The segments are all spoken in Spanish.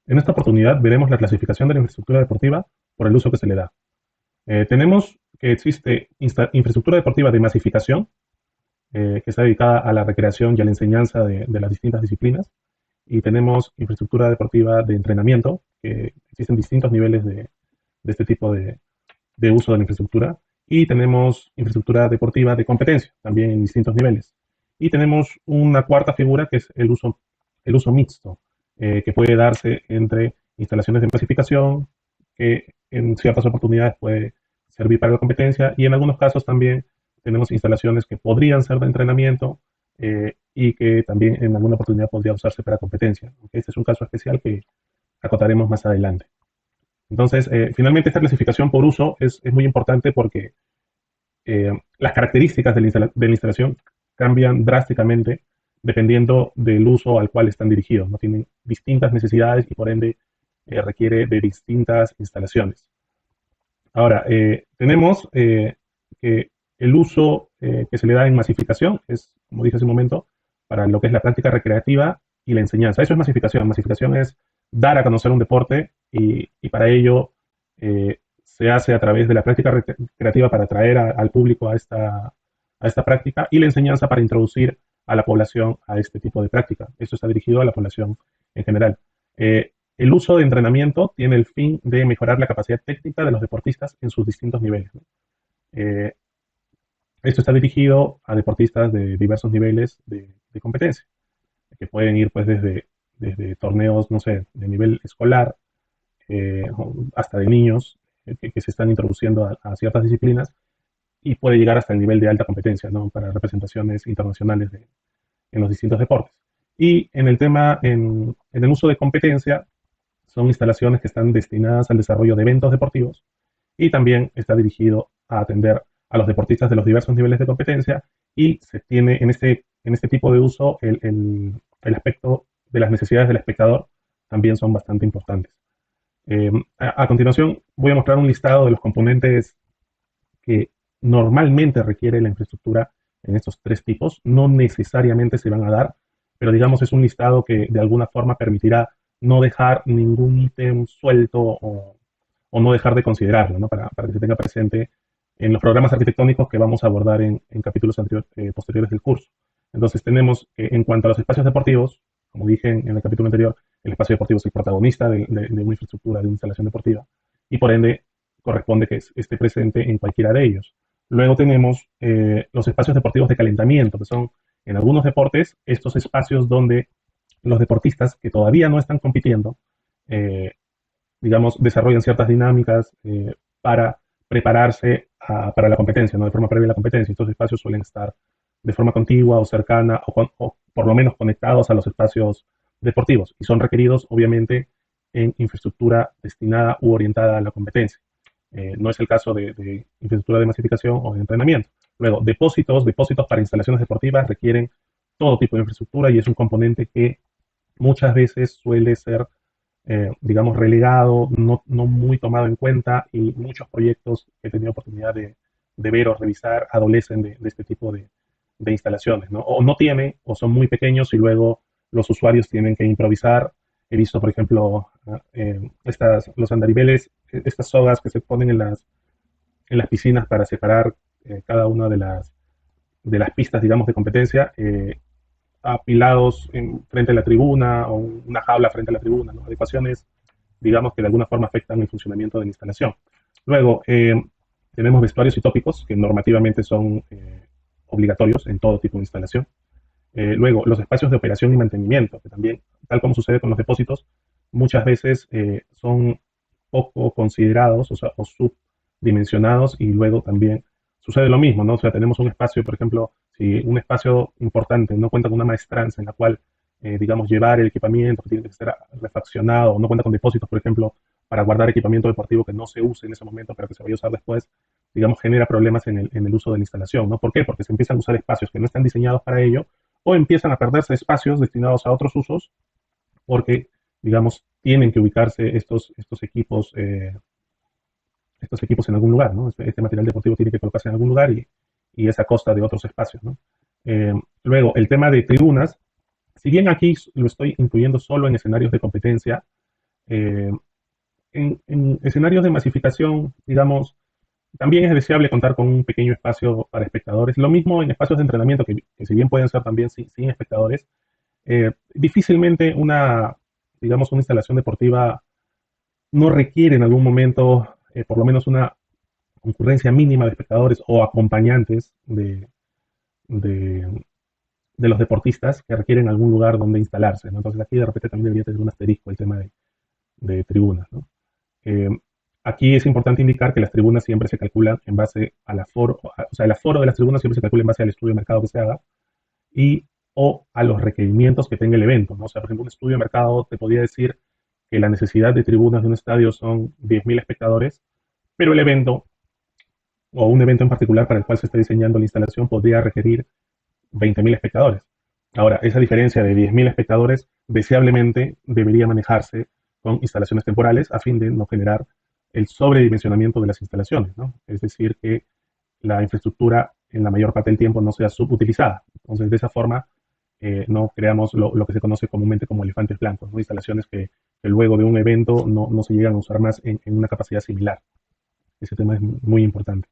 En esta oportunidad veremos la clasificación de la infraestructura deportiva por el uso que se le da. Tenemos que existe infraestructura deportiva de masificación, que está dedicada a la recreación y a la enseñanza de las distintas disciplinas. Y tenemos infraestructura deportiva de entrenamiento, que existen distintos niveles de este tipo de uso de la infraestructura. Y tenemos infraestructura deportiva de competencia, también en distintos niveles. Y tenemos una cuarta figura que es el uso mixto, que puede darse entre instalaciones de masificación, que en ciertas oportunidades puede servir para la competencia, y en algunos casos también tenemos instalaciones que podrían ser de entrenamiento y que también en alguna oportunidad podría usarse para competencia. Este es un caso especial que acotaremos más adelante. Entonces, finalmente esta clasificación por uso es muy importante porque las características de la instalación cambian drásticamente dependiendo del uso al cual están dirigidos, ¿no? Tienen distintas necesidades y por ende requiere de distintas instalaciones. Ahora, tenemos que el uso que se le da en masificación es, como dije hace un momento, para lo que es la práctica recreativa y la enseñanza. Eso es masificación. Masificación es dar a conocer un deporte y para ello se hace a través de la práctica recreativa para atraer al público a esta práctica y la enseñanza para introducir a la población a este tipo de práctica. Esto está dirigido a la población en general. El uso de entrenamiento tiene el fin de mejorar la capacidad técnica de los deportistas en sus distintos niveles, ¿no? Eh, Esto está dirigido a deportistas de diversos niveles de competencia, que pueden ir pues desde torneos, no sé, de nivel escolar hasta de niños que se están introduciendo a ciertas disciplinas y puede llegar hasta el nivel de alta competencia, ¿no? Para representaciones internacionales en los distintos deportes. Y en el tema, en el uso de competencia, son instalaciones que están destinadas al desarrollo de eventos deportivos y también está dirigido a atender a los deportistas de los diversos niveles de competencia y se tiene en este tipo de uso el aspecto de las necesidades del espectador también son bastante importantes. A continuación voy a mostrar un listado de los componentes que normalmente requiere la infraestructura en estos tres tipos. No necesariamente se van a dar, pero digamos es un listado que de alguna forma permitirá no dejar ningún ítem suelto o no dejar de considerarlo, ¿no? Para que se tenga presente en los programas arquitectónicos que vamos a abordar en capítulos posteriores del curso. Entonces tenemos que en cuanto a los espacios deportivos, como dije en el capítulo anterior, el espacio deportivo es el protagonista de una infraestructura, de una instalación deportiva, y por ende corresponde que esté presente en cualquiera de ellos. Luego tenemos los espacios deportivos de calentamiento, que son en algunos deportes estos espacios donde los deportistas que todavía no están compitiendo, eh, digamos, desarrollan ciertas dinámicas para prepararse para la competencia, ¿no? De forma previa a la competencia. Estos espacios suelen estar de forma contigua o cercana o por lo menos conectados a los espacios deportivos y son requeridos, obviamente, en infraestructura destinada u orientada a la competencia. No es el caso de infraestructura de masificación o de entrenamiento. Luego, depósitos para instalaciones deportivas requieren todo tipo de infraestructura y es un componente que muchas veces suele ser, digamos, relegado, no muy tomado en cuenta y muchos proyectos que he tenido oportunidad de ver o revisar adolecen de este tipo de instalaciones, ¿no? O no tienen, o son muy pequeños y luego los usuarios tienen que improvisar. He visto, por ejemplo, los andariveles, estas sogas que se ponen en las piscinas para separar cada una de las pistas, digamos, de competencia, apilados frente a la tribuna o una jaula frente a la tribuna, ¿no? Adecuaciones, digamos, que de alguna forma afectan el funcionamiento de la instalación. Luego, tenemos vestuarios y tópicos que normativamente son obligatorios en todo tipo de instalación. Luego, los espacios de operación y mantenimiento, que también, tal como sucede con los depósitos, muchas veces son poco considerados, o sea, o subdimensionados y luego también sucede lo mismo, ¿no? O sea, tenemos un espacio, por ejemplo, si un espacio importante no cuenta con una maestranza en la cual, digamos, llevar el equipamiento que tiene que ser refaccionado, o no cuenta con depósitos, por ejemplo, para guardar equipamiento deportivo que no se use en ese momento, pero que se vaya a usar después, digamos, genera problemas en el uso de la instalación, ¿no? ¿Por qué? Porque se empiezan a usar espacios que no están diseñados para ello o empiezan a perderse espacios destinados a otros usos porque, digamos, tienen que ubicarse estos equipos en algún lugar, ¿no? Este material deportivo tiene que colocarse en algún lugar y es a costa de otros espacios, ¿no? Luego, el tema de tribunas, si bien aquí lo estoy incluyendo solo en escenarios de competencia, Eh, en escenarios de masificación, digamos, también es deseable contar con un pequeño espacio para espectadores. Lo mismo en espacios de entrenamiento, que si bien pueden ser también sin espectadores, difícilmente digamos, una instalación deportiva no requiere en algún momento, por lo menos, una concurrencia mínima de espectadores o acompañantes de, de los deportistas que requieren algún lugar donde instalarse, ¿no? Entonces aquí de repente también debería tener un asterisco el tema de tribunas, ¿no? Eh, Aquí es importante indicar que las tribunas siempre se calculan en base al aforo, o sea, el aforo de las tribunas siempre se calcula en base al estudio de mercado que se haga y o a los requerimientos que tenga el evento, ¿no? O sea, por ejemplo, un estudio de mercado te podría decir que la necesidad de tribunas de un estadio son 10.000 espectadores, pero el evento o un evento en particular para el cual se está diseñando la instalación podría requerir 20.000 espectadores. Ahora, esa diferencia de 10.000 espectadores deseablemente debería manejarse con instalaciones temporales a fin de no generar el sobredimensionamiento de las instalaciones, ¿no? Es decir, que la infraestructura en la mayor parte del tiempo no sea subutilizada. Entonces, de esa forma, no creamos lo que se conoce comúnmente como elefantes blancos, ¿no? Instalaciones que luego de un evento no se llegan a usar más en una capacidad similar. Ese tema es muy importante.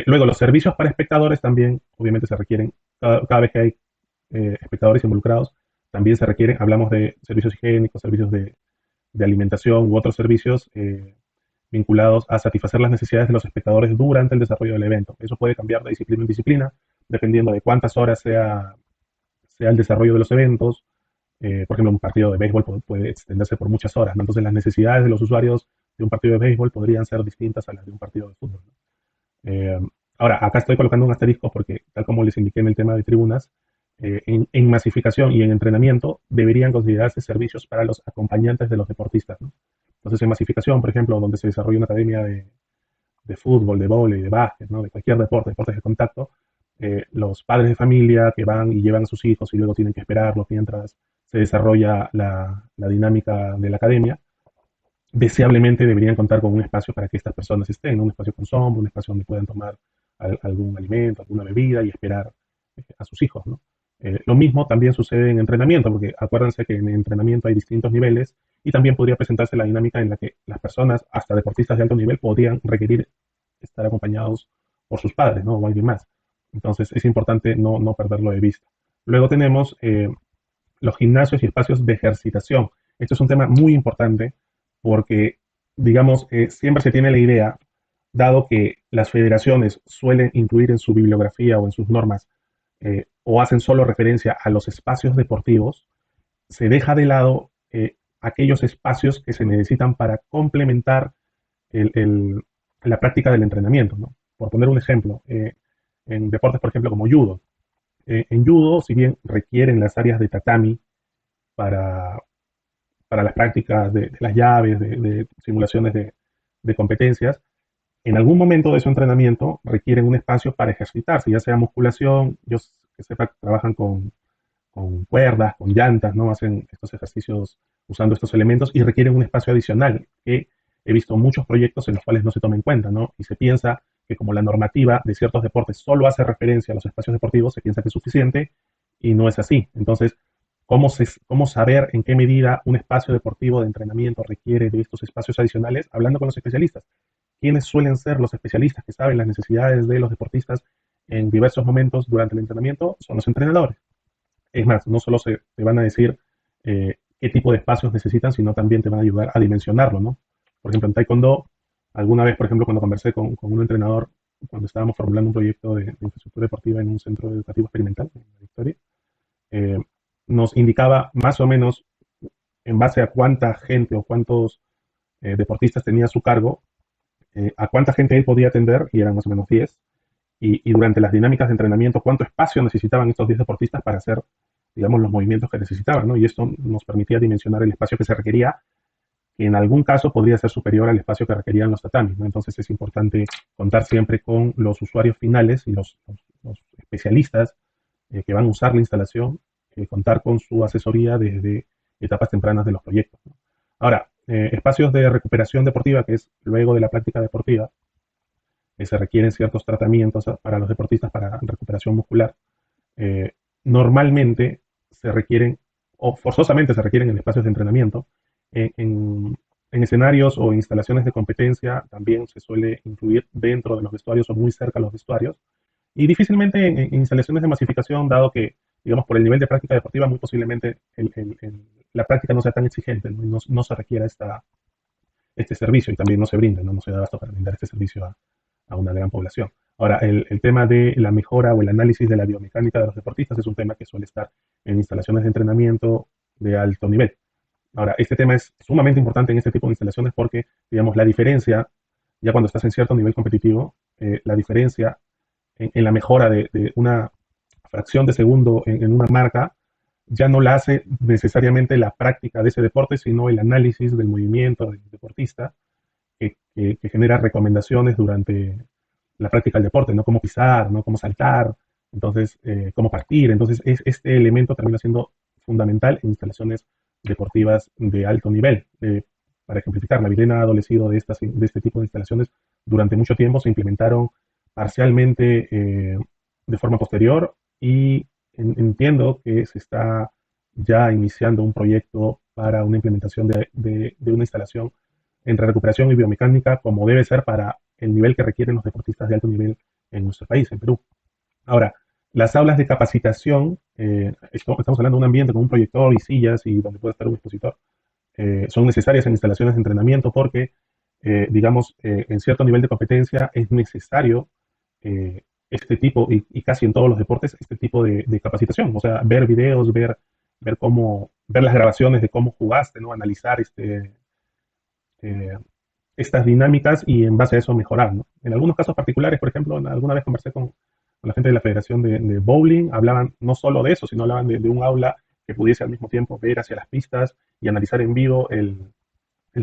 Luego, los servicios para espectadores también, obviamente, se requieren, cada vez que hay espectadores involucrados, también se requieren, hablamos de servicios higiénicos, servicios de alimentación u otros servicios vinculados a satisfacer las necesidades de los espectadores durante el desarrollo del evento. Eso puede cambiar de disciplina en disciplina, dependiendo de cuántas horas sea el desarrollo de los eventos. Por ejemplo, un partido de béisbol puede extenderse por muchas horas, ¿no? Entonces las necesidades de los usuarios de un partido de béisbol podrían ser distintas a las de un partido de fútbol, ¿no? Eh, Ahora, acá estoy colocando un asterisco porque, tal como les indiqué en el tema de tribunas, en masificación y en entrenamiento deberían considerarse servicios para los acompañantes de los deportistas, ¿no? Entonces, en masificación, por ejemplo, donde se desarrolla una academia de fútbol, de vóley, de básquet, ¿no? De cualquier deporte, deportes de contacto, los padres de familia que van y llevan a sus hijos y luego tienen que esperarlos mientras se desarrolla la dinámica de la academia, deseablemente deberían contar con un espacio para que estas personas estén, ¿no? Un espacio con sombra, un espacio donde puedan tomar algún alimento, alguna bebida y esperar a sus hijos, ¿no? Lo mismo también sucede en entrenamiento, porque acuérdense que en entrenamiento hay distintos niveles y también podría presentarse la dinámica en la que las personas, hasta deportistas de alto nivel, podrían requerir estar acompañados por sus padres, ¿no? O alguien más. Entonces es importante no perderlo de vista. Luego tenemos los gimnasios y espacios de ejercitación. Esto es un tema muy importante porque, digamos, siempre se tiene la idea, dado que las federaciones suelen incluir en su bibliografía o en sus normas o hacen solo referencia a los espacios deportivos, se deja de lado aquellos espacios que se necesitan para complementar el, el, la práctica del entrenamiento, ¿no? Por poner un ejemplo, en deportes, por ejemplo, como judo. En judo, si bien requieren las áreas de tatami para, para las prácticas de las llaves, de simulaciones de competencias, en algún momento de su entrenamiento requieren un espacio para ejercitarse, ya sea musculación, yo que sepa, trabajan con cuerdas, con llantas, ¿no? Hacen estos ejercicios usando estos elementos y requieren un espacio adicional que he visto muchos proyectos en los cuales no se toma en cuenta, ¿no? Y se piensa que como la normativa de ciertos deportes solo hace referencia a los espacios deportivos, se piensa que es suficiente y no es así. Entonces, ¿cómo saber en qué medida un espacio deportivo de entrenamiento requiere de estos espacios adicionales? Hablando con los especialistas. ¿Quiénes suelen ser los especialistas que saben las necesidades de los deportistas en diversos momentos durante el entrenamiento? Son los entrenadores. Es más, no solo te van a decir qué tipo de espacios necesitan, sino también te van a ayudar a dimensionarlo, ¿no? Por ejemplo, en Taekwondo, alguna vez, por ejemplo, cuando conversé con un entrenador, cuando estábamos formulando un proyecto de infraestructura deportiva en un centro educativo experimental en Victoria, eh, nos indicaba más o menos en base a cuánta gente o cuántos deportistas tenía a su cargo, a cuánta gente él podía atender, y eran más o menos 10, y durante las dinámicas de entrenamiento, cuánto espacio necesitaban estos 10 deportistas para hacer, digamos, los movimientos que necesitaban, ¿no? Y esto nos permitía dimensionar el espacio que se requería, que en algún caso podría ser superior al espacio que requerían los tatamis, ¿no? Entonces es importante contar siempre con los usuarios finales y los especialistas que van a usar la instalación, contar con su asesoría desde etapas tempranas de los proyectos, ¿no? Ahora, espacios de recuperación deportiva, que es luego de la práctica deportiva, se requieren ciertos tratamientos para los deportistas para recuperación muscular. Normalmente se requieren, o forzosamente se requieren en espacios de entrenamiento, en escenarios o instalaciones de competencia también se suele incluir dentro de los vestuarios o muy cerca de los vestuarios. Y difícilmente en instalaciones de masificación, dado que, digamos, por el nivel de práctica deportiva, muy posiblemente la práctica no sea tan exigente, ¿no? No se requiera este servicio y también no se brinda, no se da abasto para brindar este servicio a una gran población. Ahora, el tema de la mejora o el análisis de la biomecánica de los deportistas es un tema que suele estar en instalaciones de entrenamiento de alto nivel. Ahora, este tema es sumamente importante en este tipo de instalaciones porque, digamos, la diferencia, ya cuando estás en cierto nivel competitivo, la diferencia en la mejora de una fracción de segundo en una marca ya no la hace necesariamente la práctica de ese deporte, sino el análisis del movimiento del deportista que genera recomendaciones durante la práctica del deporte, ¿no? Cómo pisar, ¿no? Cómo saltar, entonces, cómo partir. Entonces, este elemento termina siendo fundamental en instalaciones deportivas de alto nivel. Para ejemplificar, la Virena ha adolecido de este tipo de instalaciones durante mucho tiempo, se implementaron parcialmente de forma posterior y entiendo que se está ya iniciando un proyecto para una implementación de una instalación entre recuperación y biomecánica como debe ser para el nivel que requieren los deportistas de alto nivel en nuestro país, en Perú. Ahora, las aulas de capacitación, estamos hablando de un ambiente con un proyector y sillas y donde puede estar un expositor, son necesarias en instalaciones de entrenamiento porque, digamos, en cierto nivel de competencia es necesario este tipo, y casi en todos los deportes, este tipo de capacitación. O sea, ver videos, ver las grabaciones de cómo jugaste, ¿no? Analizar eh, estas dinámicas y en base a eso mejorar, ¿no? En algunos casos particulares, por ejemplo, alguna vez conversé con la gente de la Federación de Bowling, hablaban no solo de eso, sino hablaban de un aula que pudiese al mismo tiempo ver hacia las pistas y analizar en vivo el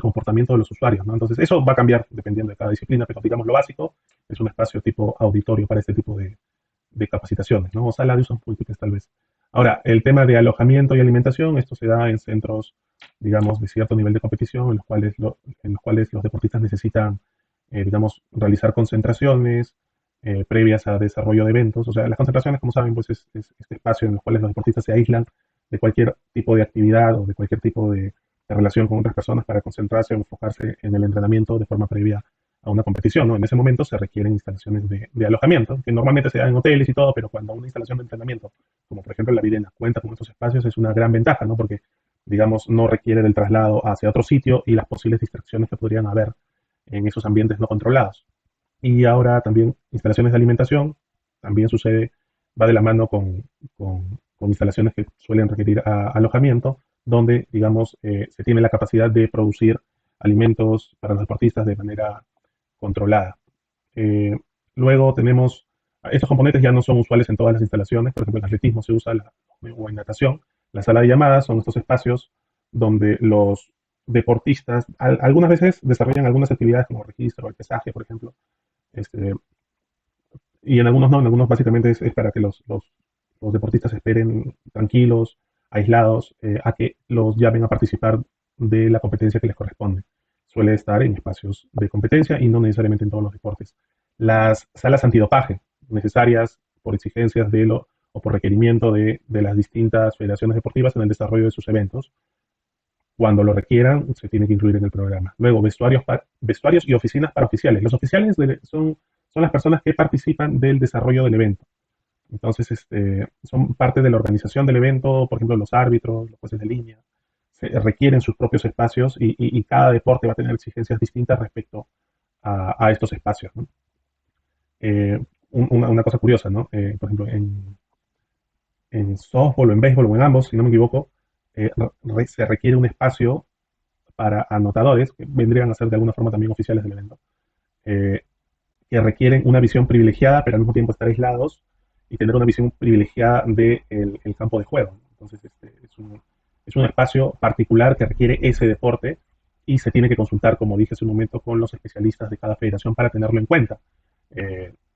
comportamiento de los usuarios, ¿no? Entonces, eso va a cambiar dependiendo de cada disciplina, pero digamos lo básico es un espacio tipo auditorio para este tipo de capacitaciones, ¿no? O sala de usos múltiples tal vez. Ahora, el tema de alojamiento y alimentación, esto se da en centros, digamos, de cierto nivel de competición, en los cuales los deportistas necesitan, digamos, realizar concentraciones previas a desarrollo de eventos. O sea, las concentraciones, como saben, pues es este espacio en los cuales los deportistas se aíslan de cualquier tipo de actividad o de cualquier tipo de relación con otras personas para concentrarse o enfocarse en el entrenamiento de forma previa a una competición, ¿no? En ese momento se requieren instalaciones de alojamiento, que normalmente se dan en hoteles y todo, pero cuando una instalación de entrenamiento, como por ejemplo la Videna, cuenta con estos espacios, es una gran ventaja, ¿no? Porque, digamos, no requiere del traslado hacia otro sitio y las posibles distracciones que podrían haber en esos ambientes no controlados. Y ahora también instalaciones de alimentación, también sucede, va de la mano con instalaciones que suelen requerir alojamiento, donde, digamos, se tiene la capacidad de producir alimentos para los deportistas de manera controlada. Eh, Luego tenemos, estos componentes ya no son usuales en todas las instalaciones, por ejemplo en atletismo se usa o en natación, la sala de llamadas son estos espacios donde los deportistas algunas veces desarrollan algunas actividades como registro, el pesaje, por ejemplo, este, y en algunos no, en algunos básicamente es para que los deportistas esperen tranquilos, aislados, a que los llamen a participar de la competencia que les corresponde. Suele estar en espacios de competencia y no necesariamente en todos los deportes. Las salas antidopaje, necesarias por exigencias o por requerimiento de las distintas federaciones deportivas en el desarrollo de sus eventos, cuando lo requieran, se tiene que incluir en el programa. Luego, vestuarios y oficinas para oficiales. Los oficiales son las personas que participan del desarrollo del evento. Entonces, son parte de la organización del evento, por ejemplo, los árbitros, los jueces de línea, requieren sus propios espacios y cada deporte va a tener exigencias distintas respecto a estos espacios, ¿no? Una cosa curiosa, ¿no? Por ejemplo, en softball o en béisbol o en ambos, si no me equivoco, se requiere un espacio para anotadores, que vendrían a ser de alguna forma también oficiales del evento, eh, que requieren una visión privilegiada, pero al mismo tiempo estar aislados y tener una visión privilegiada del el campo de juego. Entonces, es un espacio particular que requiere ese deporte y se tiene que consultar, como dije hace un momento, con los especialistas de cada federación para tenerlo en cuenta.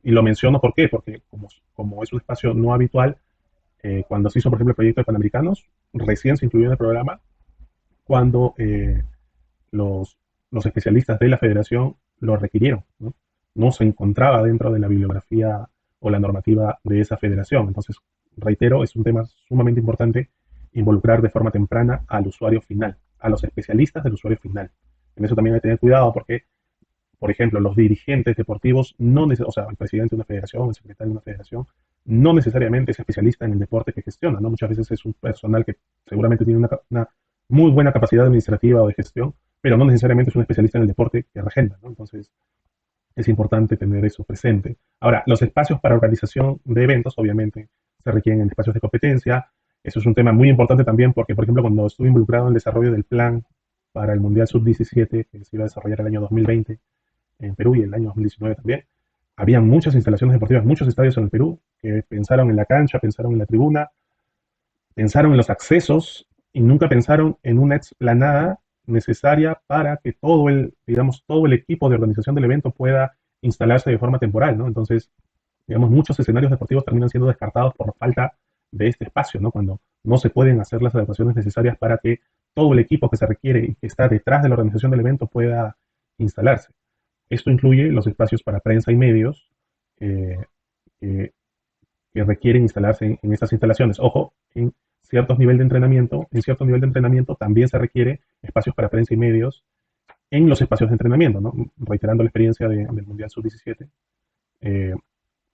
Y lo menciono ¿por qué? Porque como es un espacio no habitual, cuando se hizo, por ejemplo, el proyecto de Panamericanos, recién se incluyó en el programa cuando los especialistas de la federación lo requirieron, ¿no? No se encontraba dentro de la bibliografía o la normativa de esa federación. Entonces, reitero, es un tema sumamente importante involucrar de forma temprana al usuario final, a los especialistas del usuario final. En eso también hay que tener cuidado porque, por ejemplo, los dirigentes deportivos, o sea, el presidente de una federación, el secretario de una federación, no necesariamente es especialista en el deporte que gestiona, ¿no? Muchas veces es un personal que seguramente tiene una muy buena capacidad administrativa o de gestión, pero no necesariamente es un especialista en el deporte que regenta, ¿no? Entonces, es importante tener eso presente. Ahora, los espacios para organización de eventos, obviamente, se requieren en espacios de competencia. Eso es un tema muy importante también porque, por ejemplo, cuando estuve involucrado en el desarrollo del plan para el Mundial Sub-17, que se iba a desarrollar el año 2020 en Perú y el año 2019 también, había muchas instalaciones deportivas, muchos estadios en el Perú que pensaron en la cancha, pensaron en la tribuna, pensaron en los accesos y nunca pensaron en una explanada necesaria para que todo digamos, todo el equipo de organización del evento pueda instalarse de forma temporal, ¿no? Entonces, digamos, muchos escenarios deportivos terminan siendo descartados por falta de este espacio, ¿no? Cuando no se pueden hacer las adecuaciones necesarias para que todo el equipo que se requiere y que está detrás de la organización del evento pueda instalarse. Esto incluye los espacios para prensa y medios eh, que, que requieren instalarse en estas instalaciones. Ojo, en cierto nivel de entrenamiento también se requiere espacios para prensa y medios en los espacios de entrenamiento, ¿no? Reiterando la experiencia del Mundial Sub-17, eh,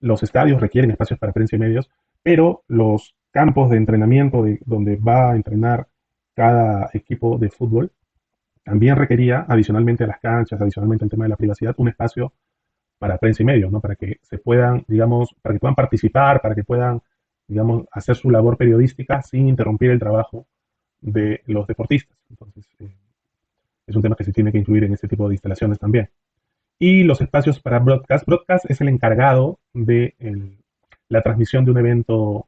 los estadios requieren espacios para prensa y medios, pero los campos de entrenamiento donde va a entrenar cada equipo de fútbol también requería, adicionalmente a las canchas, adicionalmente al tema de la privacidad, un espacio para prensa y medios, ¿no? Para que se puedan, digamos, para que puedan participar, para que puedan, digamos, hacer su labor periodística sin interrumpir el trabajo de los deportistas. Entonces, es un tema que se tiene que incluir en este tipo de instalaciones también. Y los espacios para broadcast. Broadcast es el encargado de la transmisión de un evento,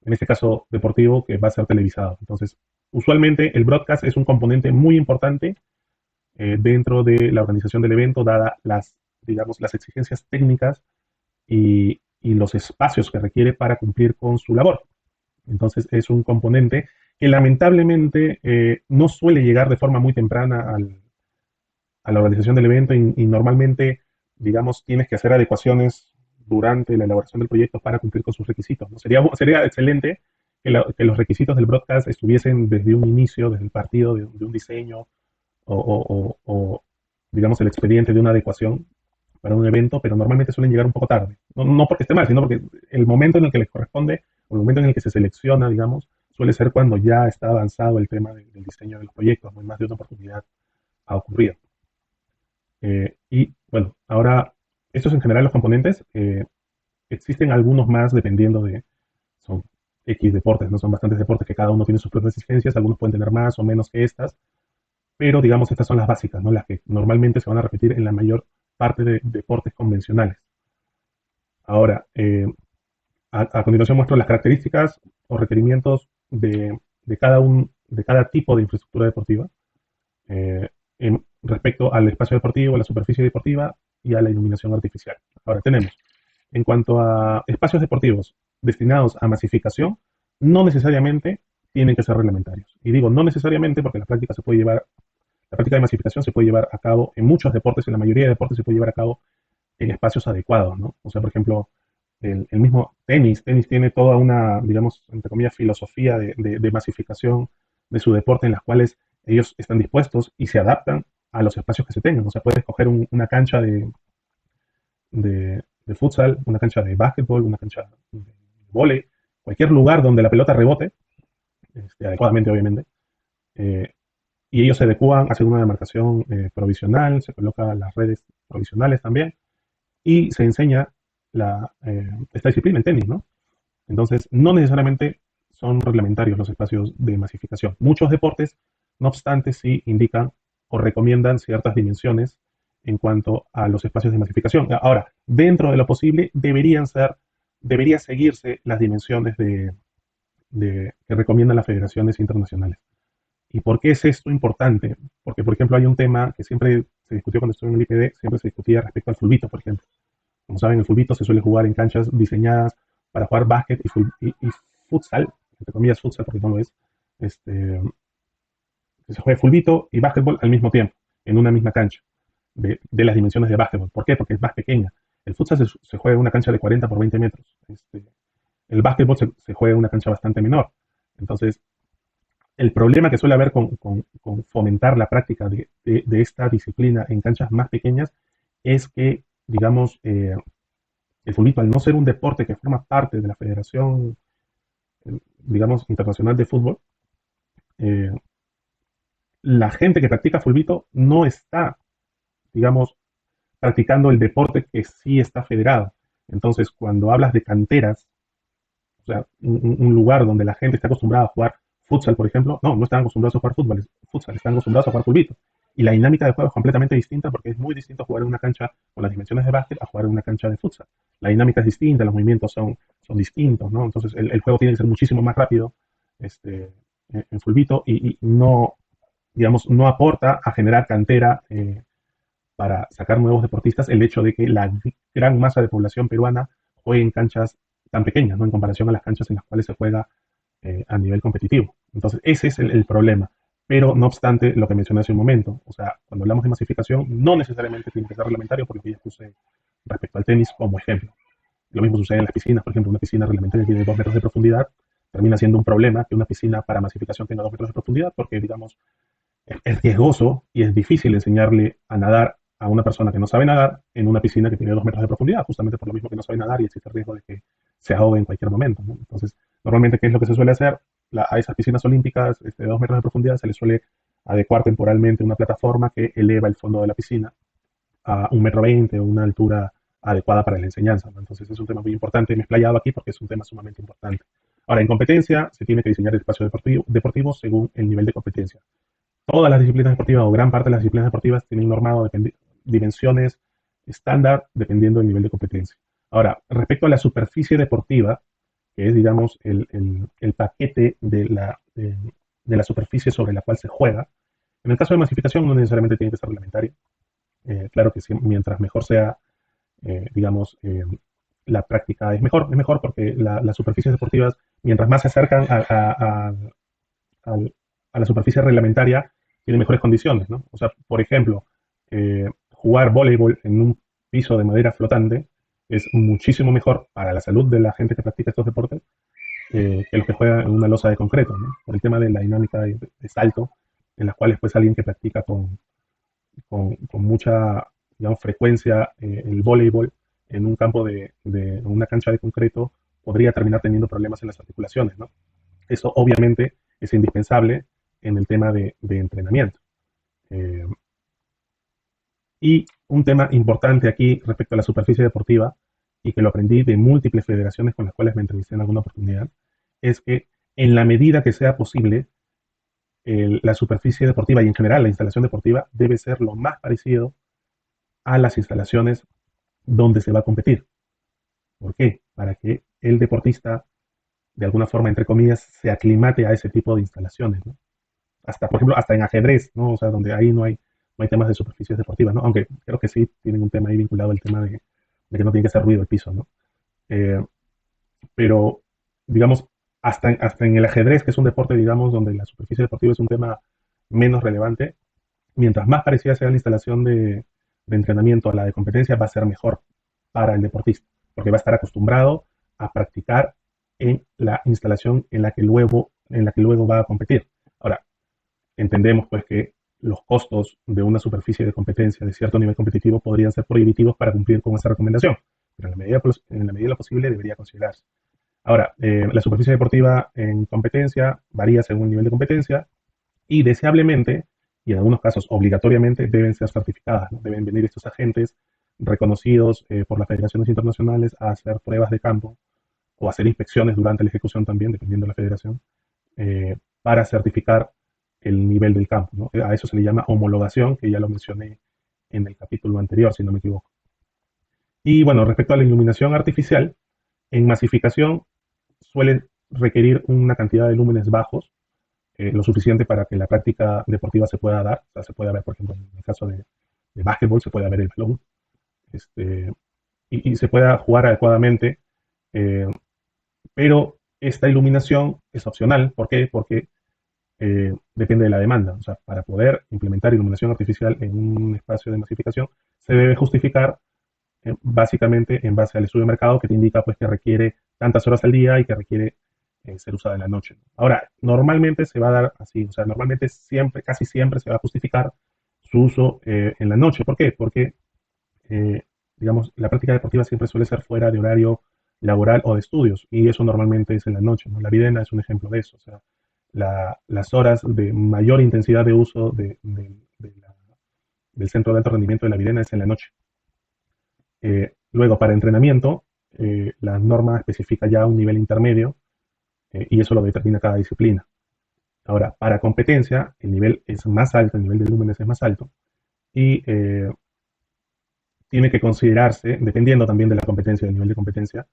en este caso deportivo, que va a ser televisado. Entonces, usualmente el broadcast es un componente muy importante dentro de la organización del evento, dada digamos, las exigencias técnicas y los espacios que requiere para cumplir con su labor. Entonces, es un componente que lamentablemente no suele llegar de forma muy temprana a la organización del evento y normalmente, digamos, tienes que hacer adecuaciones durante la elaboración del proyecto para cumplir con sus requisitos, ¿no? Sería excelente que los requisitos del broadcast estuviesen desde un inicio, desde el partido de un diseño o, digamos, el expediente de una adecuación para un evento, pero normalmente suelen llegar un poco tarde. No, no porque esté mal, sino porque el momento en el que les corresponde, o el momento en el que se selecciona, digamos, suele ser cuando ya está avanzado el tema del diseño de los proyectos, no hay más de una oportunidad ha ocurrido. Y bueno, ahora, estos en general los componentes, existen algunos más dependiendo son X deportes, no son bastantes deportes que cada uno tiene sus propias exigencias, algunos pueden tener más o menos que estas, pero digamos estas son las básicas, ¿no? Las que normalmente se van a repetir en la mayor parte de deportes convencionales. Ahora, a continuación muestro las características o requerimientos de cada tipo de infraestructura deportiva respecto al espacio deportivo, a la superficie deportiva y a la iluminación artificial. Ahora tenemos, en cuanto a espacios deportivos destinados a masificación, no necesariamente tienen que ser reglamentarios. Y digo no necesariamente porque la práctica de masificación se puede llevar a cabo en muchos deportes, en la mayoría de deportes se puede llevar a cabo en espacios adecuados, ¿no? O sea, por ejemplo, el mismo tenis tiene toda una, digamos, entre comillas, filosofía de masificación de su deporte en las cuales ellos están dispuestos y se adaptan a los espacios que se tengan. O sea, puedes coger una cancha de futsal, una cancha de básquetbol, una cancha de vóley, cualquier lugar donde la pelota rebote, adecuadamente obviamente, eh, y ellos se adecúan, hacen una demarcación provisional, se colocan las redes provisionales también, y se enseña esta disciplina, el tenis, ¿no? Entonces, no necesariamente son reglamentarios los espacios de masificación. Muchos deportes, no obstante, sí indican o recomiendan ciertas dimensiones en cuanto a los espacios de masificación. Ahora, dentro de lo posible, debería seguirse las dimensiones que recomiendan las federaciones internacionales. ¿Y por qué es esto importante? Porque, por ejemplo, hay un tema que siempre se discutió cuando estuve en el IPD, siempre se discutía respecto al fulbito, por ejemplo. Como saben, el fulbito se suele jugar en canchas diseñadas para jugar básquet y futsal, entre comillas futsal porque no lo es, se juega fulbito y básquetbol al mismo tiempo, en una misma cancha, las dimensiones de básquetbol. ¿Por qué? Porque es más pequeña. El futsal se juega en una cancha de 40 por 20 metros. El básquetbol se juega en una cancha bastante menor. Entonces, El problema que suele haber con fomentar la práctica de esta disciplina en canchas más pequeñas es que, digamos, el fulbito, al no ser un deporte que forma parte de la Federación, digamos, Internacional de Fútbol, eh, la gente que practica fulbito no está, digamos, practicando el deporte que sí está federado. Entonces, cuando hablas de canteras, o sea, un lugar donde la gente está acostumbrada a jugar futsal, por ejemplo, no, no están acostumbrados a jugar futsal, están acostumbrados a jugar fulbito. Y la dinámica de juego es completamente distinta porque es muy distinto jugar en una cancha con las dimensiones de básquet a jugar en una cancha de futsal. La dinámica es distinta, los movimientos son distintos, ¿no? Entonces el juego tiene que ser muchísimo más rápido este, en fulbito y no, digamos, no aporta a generar cantera para sacar nuevos deportistas el hecho de que la gran masa de población peruana juegue en canchas tan pequeñas, ¿no? En comparación a las canchas en las cuales se juega a nivel competitivo. Entonces, ese es el problema. Pero, no obstante, lo que mencioné hace un momento, o sea, cuando hablamos de masificación, no necesariamente tiene que ser reglamentario, por lo que ya puse respecto al tenis como ejemplo. Lo mismo sucede en las piscinas, por ejemplo, una piscina reglamentaria tiene 2 metros de profundidad, termina siendo un problema que una piscina para masificación tenga 2 metros de profundidad, porque, digamos, es riesgoso y es difícil enseñarle a nadar a una persona que no sabe nadar en una piscina que tiene 2 metros de profundidad, justamente por lo mismo que no sabe nadar y existe el riesgo de que se ahogue en cualquier momento, ¿no? Entonces, normalmente, ¿qué es lo que se suele hacer? A esas piscinas olímpicas de 2 metros de profundidad se les suele adecuar temporalmente una plataforma que eleva el fondo de la piscina a 1,20 m o una altura adecuada para la enseñanza, ¿no? Entonces es un tema muy importante, me he explayado aquí porque es un tema sumamente importante. Ahora, en competencia se tiene que diseñar el espacio deportivo según el nivel de competencia. Todas las disciplinas deportivas o gran parte de las disciplinas deportivas tienen normado dimensiones estándar dependiendo del nivel de competencia. Ahora, respecto a la superficie deportiva, que es, digamos, el paquete de la superficie sobre la cual se juega, en el caso de masificación no necesariamente tiene que ser reglamentario. Claro que sí, mientras mejor sea, digamos, la práctica es mejor porque las superficies deportivas, mientras más se acercan al- a la superficie reglamentaria, tiene mejores condiciones, ¿no? O sea, por ejemplo, jugar voleibol en un piso de madera flotante es muchísimo mejor para la salud de la gente que practica estos deportes que los que juegan en una losa de concreto, ¿no? Por el tema de la dinámica de salto, en las cuales pues alguien que practica con mucha, digamos, frecuencia el voleibol en un campo en una cancha de concreto podría terminar teniendo problemas en las articulaciones, ¿no? Eso obviamente es indispensable en el tema de entrenamiento. Eh, y un tema importante aquí respecto a la superficie deportiva, y que lo aprendí de múltiples federaciones con las cuales me entrevisté en alguna oportunidad, es que en la medida que sea posible, la superficie deportiva y en general la instalación deportiva debe ser lo más parecido a las instalaciones donde se va a competir. ¿Por qué? Para que el deportista, de alguna forma, entre comillas, se aclimate a ese tipo de instalaciones, ¿no? Hasta, por ejemplo, hasta en ajedrez, ¿no? O sea, donde ahí no hay temas de superficies deportivas, ¿no? Aunque creo que sí tienen un tema ahí vinculado al tema de que no tiene que hacer ruido el piso, ¿no? Eh, pero, digamos, hasta en el ajedrez, que es un deporte, digamos, donde la superficie deportiva es un tema menos relevante, mientras más parecida sea la instalación de entrenamiento a la de competencia, va a ser mejor para el deportista, porque va a estar acostumbrado a practicar en la instalación en la que luego va a competir. Ahora, entendemos pues que los costos de una superficie de competencia de cierto nivel competitivo podrían ser prohibitivos para cumplir con esa recomendación, pero en la medida de lo posible debería considerarse. Ahora, la superficie deportiva en competencia varía según el nivel de competencia y deseablemente, y en algunos casos obligatoriamente, deben ser certificadas, ¿no? Deben venir estos agentes reconocidos por las federaciones internacionales a hacer pruebas de campo o hacer inspecciones durante la ejecución también, dependiendo de la federación, para certificar el nivel del campo, ¿no? A eso se le llama homologación, que ya lo mencioné en el capítulo anterior, si no me equivoco. Y bueno, respecto a la iluminación artificial, en masificación suele requerir una cantidad de lúmenes bajos, lo suficiente para que la práctica deportiva se pueda dar. O sea, se puede ver, por ejemplo, en el caso de básquetbol, se puede ver el balón, este, y se pueda jugar adecuadamente, eh, pero esta iluminación es opcional. ¿Por qué? Porque depende de la demanda. O sea, para poder implementar iluminación artificial en un espacio de masificación, se debe justificar básicamente en base al estudio de mercado que te indica pues, que requiere tantas horas al día y que requiere ser usada en la noche. Ahora, normalmente se va a dar así, o sea, normalmente siempre, casi siempre se va a justificar su uso en la noche. ¿Por qué? Porque, eh, digamos, la práctica deportiva siempre suele ser fuera de horario laboral o de estudios, y eso normalmente es en la noche, ¿no? La videna es un ejemplo de eso, o sea, las horas de mayor intensidad de uso del centro de alto rendimiento de la videna es en la noche. Luego, para entrenamiento, la norma especifica ya un nivel intermedio y eso lo determina cada disciplina. Ahora, para competencia, el nivel es más alto, el nivel de lúmenes es más alto y tiene que considerarse, dependiendo también de la competencia, del nivel de competencia,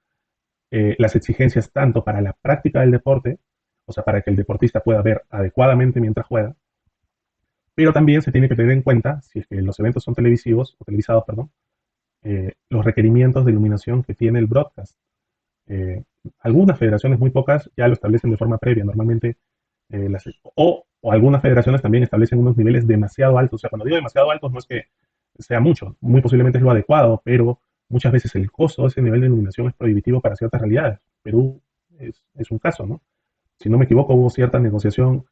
las exigencias tanto para la práctica del deporte, o sea, para que el deportista pueda ver adecuadamente mientras juega, pero también se tiene que tener en cuenta, si es que los eventos son televisivos, o televisados, perdón, los requerimientos de iluminación que tiene el broadcast. Eh, Algunas federaciones, muy pocas, ya lo establecen de forma previa. Normalmente, o algunas federaciones también establecen unos niveles demasiado altos. O sea, cuando digo demasiado altos, no es que sea mucho, muy posiblemente es lo adecuado, pero muchas veces el costo de ese nivel de iluminación es prohibitivo para ciertas realidades. Perú es un caso, ¿no? Si no me equivoco, hubo cierta negociación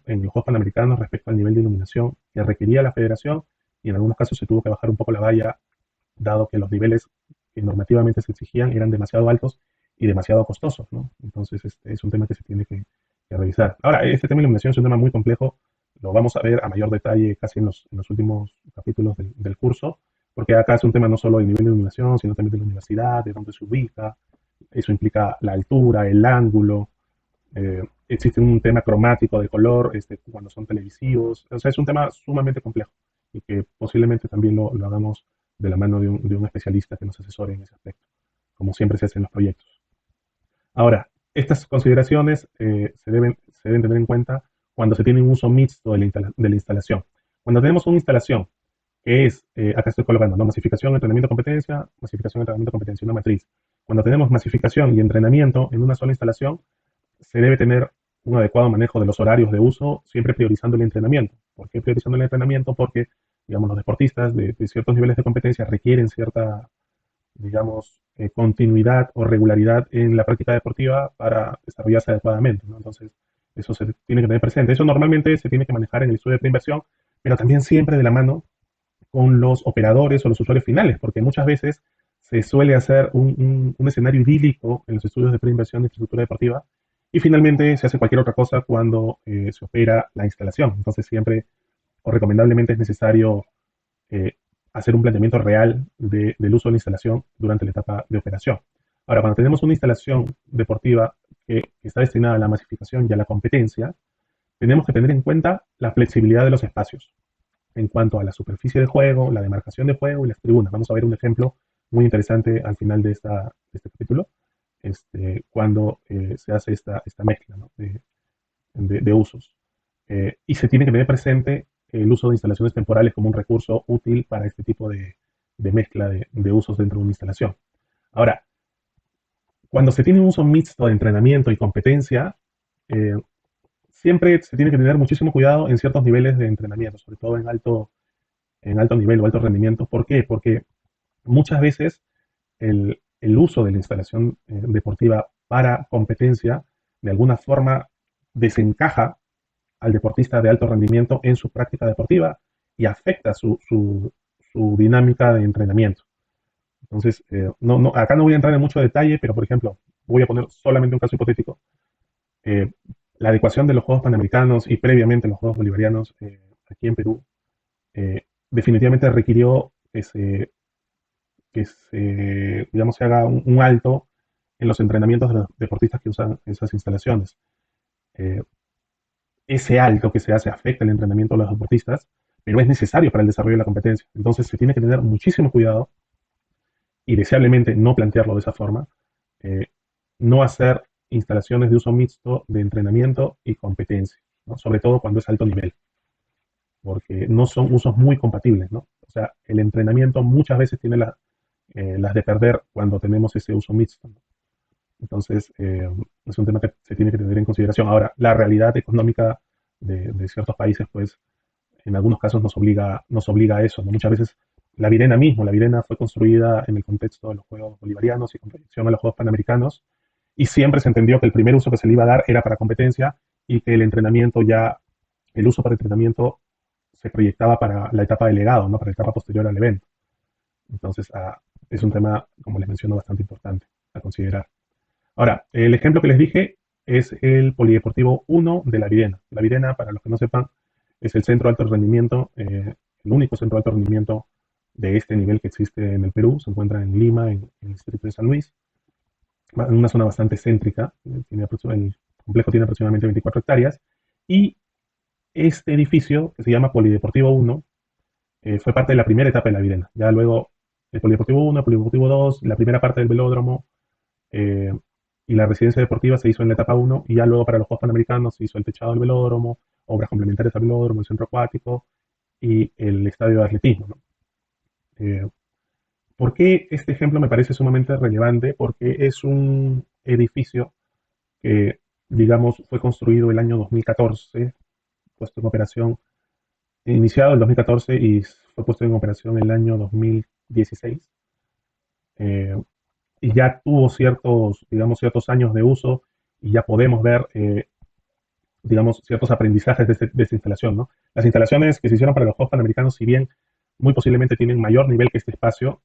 en los Juegos Panamericanos respecto al nivel de iluminación que requería la federación y en algunos casos se tuvo que bajar un poco la valla dado que los niveles que normativamente se exigían eran demasiado altos y demasiado costosos, ¿no? Entonces, es un tema que se tiene que revisar. Ahora, este tema de iluminación es un tema muy complejo, lo vamos a ver a mayor detalle casi en los últimos capítulos del curso, porque acá es un tema no solo del nivel de iluminación, sino también de la universidad, de dónde se ubica, eso implica la altura, el ángulo, existe un tema cromático de color cuando son televisivos, o sea, es un tema sumamente complejo y que posiblemente también lo hagamos de la mano de un especialista que nos asesore en ese aspecto, como siempre se hace en los proyectos. Ahora, estas consideraciones se deben tener en cuenta cuando se tiene un uso mixto de la instalación. Cuando tenemos una instalación que es, acá estoy colocando, ¿no? Masificación, entrenamiento, competencia, masificación, entrenamiento, competencia, una matriz. Cuando tenemos masificación y entrenamiento en una sola instalación, se debe tener un adecuado manejo de los horarios de uso, siempre priorizando el entrenamiento. ¿Por qué priorizando el entrenamiento? Porque, digamos, los deportistas de ciertos niveles de competencia requieren cierta, digamos, continuidad o regularidad en la práctica deportiva para desarrollarse adecuadamente, ¿no? Entonces, eso se tiene que tener presente. Eso normalmente se tiene que manejar en el estudio de preinversión, pero también siempre de la mano con los operadores o los usuarios finales, porque muchas veces se suele hacer un escenario idílico en los estudios de preinversión de infraestructura deportiva y finalmente se hace cualquier otra cosa cuando se opera la instalación. Entonces siempre o recomendablemente es necesario eh, hacer un planteamiento real del uso de la instalación durante la etapa de operación. Ahora, cuando tenemos una instalación deportiva que está destinada a la masificación y a la competencia, tenemos que tener en cuenta la flexibilidad de los espacios en cuanto a la superficie de juego, la demarcación de juego y las tribunas. Vamos a ver un ejemplo muy interesante al final de este capítulo, cuando se hace esta mezcla, ¿no? de usos. Y se tiene que tener presente el uso de instalaciones temporales como un recurso útil para este tipo de mezcla de usos dentro de una instalación. Ahora, cuando se tiene un uso mixto de entrenamiento y competencia, eh, siempre se tiene que tener muchísimo cuidado en ciertos niveles de entrenamiento, sobre todo en alto nivel o alto rendimiento. ¿Por qué? Porque muchas veces el uso de la instalación deportiva para competencia de alguna forma desencaja al deportista de alto rendimiento en su práctica deportiva y afecta su dinámica de entrenamiento. Entonces, acá no voy a entrar en mucho detalle, pero por ejemplo, voy a poner solamente un caso hipotético. Eh, la adecuación de los Juegos Panamericanos y previamente los Juegos Bolivarianos aquí en Perú definitivamente requirió digamos, se haga un alto en los entrenamientos de los deportistas que usan esas instalaciones. Eh, Ese alto que se hace afecta el entrenamiento de los deportistas, pero es necesario para el desarrollo de la competencia. Entonces se tiene que tener muchísimo cuidado y deseablemente no plantearlo de esa forma, eh, no hacer instalaciones de uso mixto de entrenamiento y competencia, ¿no? Sobre todo cuando es alto nivel, porque no son usos muy compatibles, ¿no? O sea, el entrenamiento muchas veces tiene las de perder cuando tenemos ese uso mixto, ¿no? Entonces, es un tema que se tiene que tener en consideración. Ahora, la realidad económica de ciertos países, pues, en algunos casos nos obliga a eso, ¿no? Muchas veces la Virena fue construida en el contexto de los Juegos Bolivarianos y con proyección a los Juegos Panamericanos, y siempre se entendió que el primer uso que se le iba a dar era para competencia y que el entrenamiento ya, el uso para entrenamiento se proyectaba para la etapa de legado, ¿no? Para la etapa posterior al evento. Entonces, es un tema, como les menciono, bastante importante a considerar. Ahora, el ejemplo que les dije es el Polideportivo 1 de La Videna. La Videna, para los que no sepan, es el centro de alto rendimiento, el único centro de alto rendimiento de este nivel que existe en el Perú. Se encuentra en Lima, en el distrito de San Luis, en una zona bastante céntrica. El complejo tiene aproximadamente 24 hectáreas. Y este edificio, que se llama Polideportivo 1, fue parte de la primera etapa de La Videna. Ya luego el Polideportivo 1, el Polideportivo 2, la primera parte del velódromo, eh, y la residencia deportiva se hizo en la etapa 1 y ya luego para los Juegos Panamericanos se hizo el techado del velódromo, obras complementarias al velódromo, el centro acuático y el estadio de atletismo, ¿no? Eh, ¿Por qué este ejemplo me parece sumamente relevante? Porque es un edificio que, digamos, fue construido el año 2014, puesto en operación, iniciado el 2014 y fue puesto en operación el año 2016. Eh, y ya tuvo ciertos, digamos, ciertos años de uso y ya podemos ver, digamos, ciertos aprendizajes de esta instalación, ¿no? Las instalaciones que se hicieron para los Juegos Panamericanos, si bien muy posiblemente tienen mayor nivel que este espacio,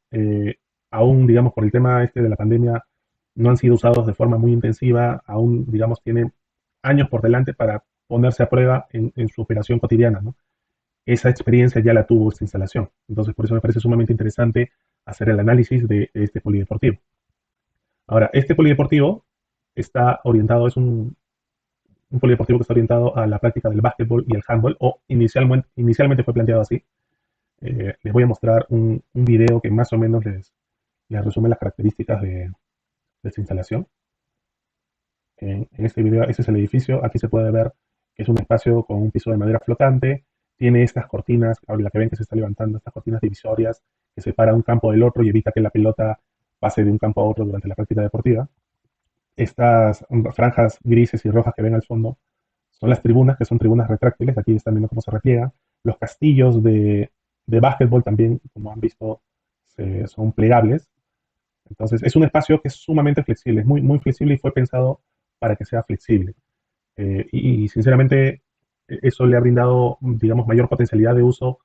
aún, digamos, por el tema este de la pandemia, no han sido usados de forma muy intensiva, aún, digamos, tienen años por delante para ponerse a prueba en su operación cotidiana, ¿no? Esa experiencia ya la tuvo esta instalación. Entonces, por eso me parece sumamente interesante hacer el análisis de este polideportivo. Ahora, este polideportivo está orientado, es un polideportivo que está orientado a la práctica del básquetbol y el handball, o inicialmente fue planteado así. Les voy a mostrar un video que más o menos les resume las características de esta instalación. En este video, ese es el edificio. Aquí se puede ver que es un espacio con un piso de madera flotante. Tiene estas cortinas, la que ven que se está levantando, estas cortinas divisorias que separan un campo del otro y evita que la pelota pase de un campo a otro durante la práctica deportiva. Estas franjas grises y rojas que ven al fondo son las tribunas, que son tribunas retráctiles. Aquí están viendo cómo se repliega. Los castillos de básquetbol también, como han visto, son plegables. Entonces, es un espacio que es sumamente flexible, es muy, muy flexible y fue pensado para que sea flexible. Y sinceramente, eso le ha brindado, digamos, mayor potencialidad de uso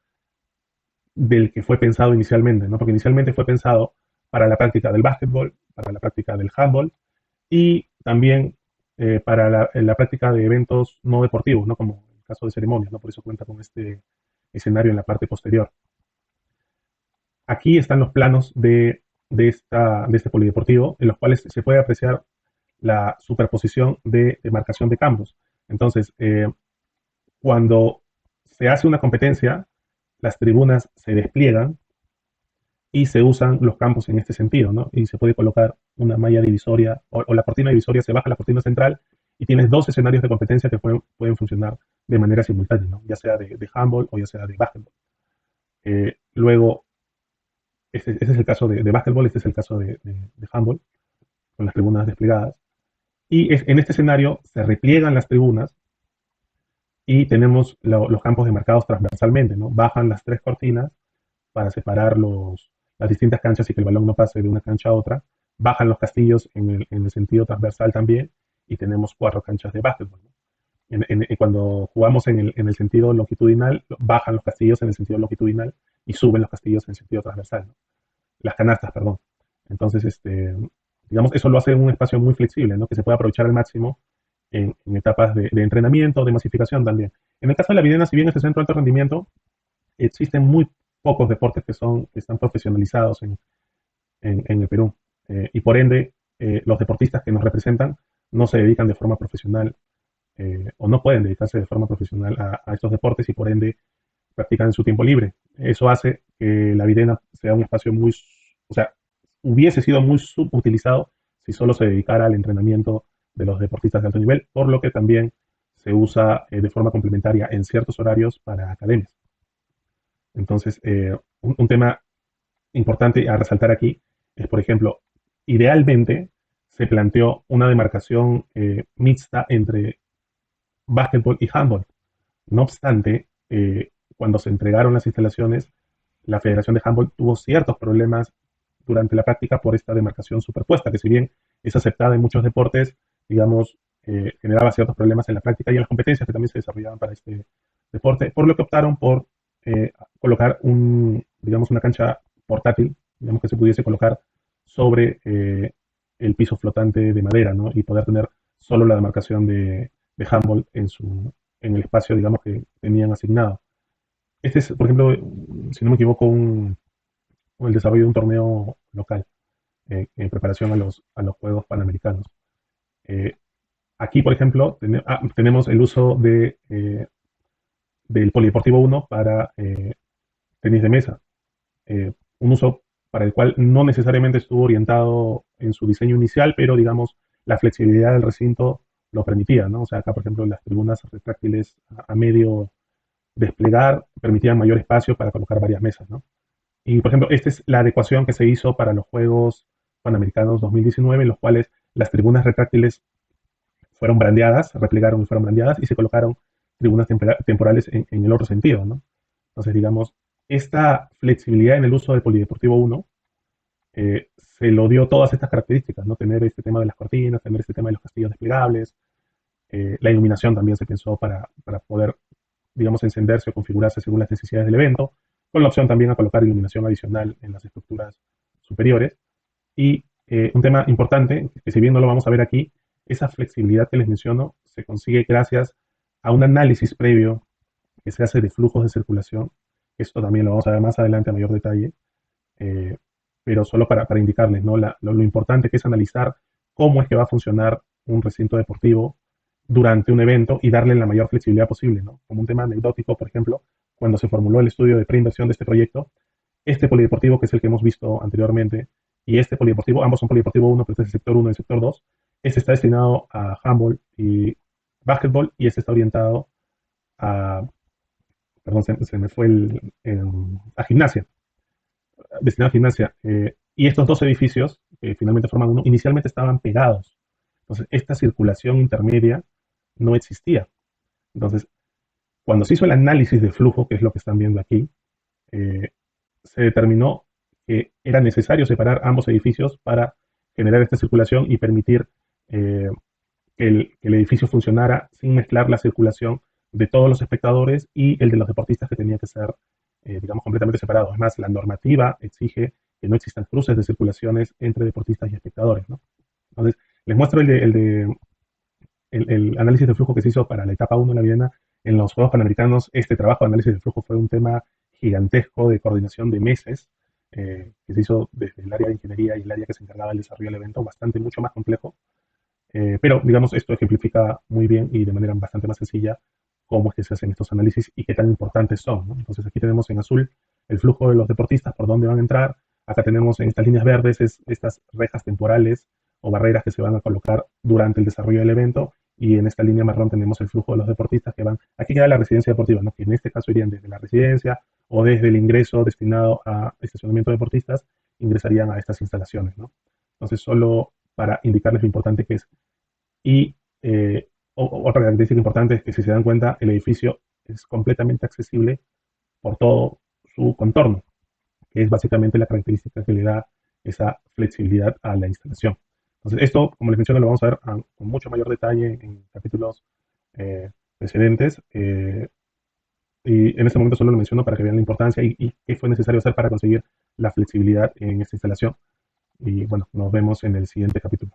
del que fue pensado inicialmente, ¿no? Porque inicialmente fue pensado para la práctica del básquetbol, para la práctica del handball y también para la práctica de eventos no deportivos, ¿no? Como el caso de ceremonias, ¿no? Por eso cuenta con este escenario en la parte posterior. Aquí están los planos de este polideportivo, en los cuales se puede apreciar la superposición de demarcación de campos. Entonces, cuando se hace una competencia, las tribunas se despliegan y se usan los campos en este sentido, ¿no? Y se puede colocar una malla divisoria o la cortina divisoria, se baja la cortina central y tienes dos escenarios de competencia que pueden funcionar de manera simultánea, ¿no? Ya sea de handball o ya sea de básquetbol. Luego, este es el caso de básquetbol, este es el caso de handball, con las tribunas desplegadas. Y en este escenario se repliegan las tribunas y tenemos los campos demarcados transversalmente, ¿no? Bajan las tres cortinas para separar las distintas canchas y que el balón no pase de una cancha a otra. Bajan los castillos en el sentido transversal también y tenemos cuatro canchas de básquetbol, ¿no? Cuando jugamos en el sentido longitudinal, bajan los castillos en el sentido longitudinal y suben los castillos en el sentido transversal, ¿no? Las canastas, perdón. Entonces, digamos, eso lo hace un espacio muy flexible, ¿no? Que se puede aprovechar al máximo en etapas de entrenamiento, de masificación también. En el caso de la Videna, si bien es el centro de alto rendimiento, existen muy pocos deportes que están profesionalizados en el Perú. Y por ende, los deportistas que nos representan no se dedican de forma profesional o no pueden dedicarse de forma profesional a estos deportes y por ende practican en su tiempo libre. Eso hace que la Videna sea un espacio muy, o sea, hubiese sido muy subutilizado si solo se dedicara al entrenamiento de los deportistas de alto nivel, por lo que también se usa de forma complementaria en ciertos horarios para academias. Entonces, un tema importante a resaltar aquí es, por ejemplo, idealmente se planteó una demarcación mixta entre básquetbol y handball. No obstante, cuando se entregaron las instalaciones, la Federación de Handball tuvo ciertos problemas durante la práctica por esta demarcación superpuesta, que si bien es aceptada en muchos deportes, digamos, generaba ciertos problemas en la práctica y en las competencias que también se desarrollaban para este deporte, por lo que optaron por colocar digamos, una cancha portátil, digamos que se pudiese colocar sobre el piso flotante de madera, ¿no? Y poder tener solo la demarcación de handball en el espacio, digamos, que tenían asignado. Este es, por ejemplo, si no me equivoco, el desarrollo de un torneo local en preparación a los Juegos Panamericanos. Eh, Aquí, por ejemplo, tenemos el uso del Polideportivo 1 para tenis de mesa. Un uso para el cual no necesariamente estuvo orientado en su diseño inicial, pero digamos, la flexibilidad del recinto lo permitía, ¿no? O sea, acá, por ejemplo, las tribunas retráctiles a medio desplegar permitían mayor espacio para colocar varias mesas, ¿no? Y, por ejemplo, esta es la adecuación que se hizo para los Juegos Panamericanos 2019, en los cuales las tribunas retráctiles fueron brandeadas, replegaron y fueron brandeadas, y se colocaron tribunas temporales en el otro sentido, ¿no? Entonces, digamos, esta flexibilidad en el uso del Polideportivo 1 se lo dio todas estas características, ¿no? Tener este tema de las cortinas, tener este tema de los castillos desplegables, la iluminación también se pensó para poder, digamos, encenderse o configurarse según las necesidades del evento, con la opción también a colocar iluminación adicional en las estructuras superiores. Y un tema importante, que si bien no lo vamos a ver aquí, esa flexibilidad que les menciono se consigue gracias a un análisis previo que se hace de flujos de circulación. Esto también lo vamos a ver más adelante a mayor detalle, eh, pero solo para indicarles, ¿no? Lo importante que es analizar cómo es que va a funcionar un recinto deportivo durante un evento y darle la mayor flexibilidad posible, ¿no? Como un tema anecdótico, por ejemplo, cuando se formuló el estudio de preinversión de este proyecto, este polideportivo, que es el que hemos visto anteriormente, y este polideportivo, ambos son polideportivo 1, pero este es el sector 1 y el sector 2, este está destinado a handball y básquetbol, y este está orientado a, perdón, se me fue a gimnasia, destinado a gimnasia. Y estos dos edificios, que finalmente forman uno, inicialmente estaban pegados. Entonces, esta circulación intermedia no existía. Entonces, cuando se hizo el análisis de flujo, que es lo que están viendo aquí, eh, se determinó que era necesario separar ambos edificios para generar esta circulación y permitir eh, que el edificio funcionara sin mezclar la circulación de todos los espectadores y el de los deportistas, que tenía que ser, digamos, completamente separado. Es más, la normativa exige que no existan cruces de circulaciones entre deportistas y espectadores, ¿no? Entonces, les muestro el análisis de flujo que se hizo para la etapa 1 de la Viena en los Juegos Panamericanos. Este trabajo de análisis de flujo fue un tema gigantesco de coordinación de meses, que se hizo desde el área de ingeniería y el área que se encargaba del desarrollo del evento, bastante mucho más complejo. Pero, digamos, esto ejemplifica muy bien y de manera bastante más sencilla cómo es que se hacen estos análisis y qué tan importantes son, ¿no? Entonces, aquí tenemos en azul el flujo de los deportistas, por dónde van a entrar. Acá tenemos en estas líneas verdes estas rejas temporales o barreras que se van a colocar durante el desarrollo del evento. Y en esta línea marrón tenemos el flujo de los deportistas que van. Aquí queda la residencia deportiva, ¿no? Que en este caso irían desde la residencia o desde el ingreso destinado a estacionamiento de deportistas, ingresarían a estas instalaciones, ¿no? Entonces, solo para indicarles lo importante que es. Y otra característica importante es que, si se dan cuenta, el edificio es completamente accesible por todo su contorno, que es básicamente la característica que le da esa flexibilidad a la instalación. Entonces, esto, como les menciono, lo vamos a ver con mucho mayor detalle en capítulos precedentes. Y en este momento solo lo menciono para que vean la importancia y qué fue necesario hacer para conseguir la flexibilidad en esta instalación. Y bueno, nos vemos en el siguiente capítulo.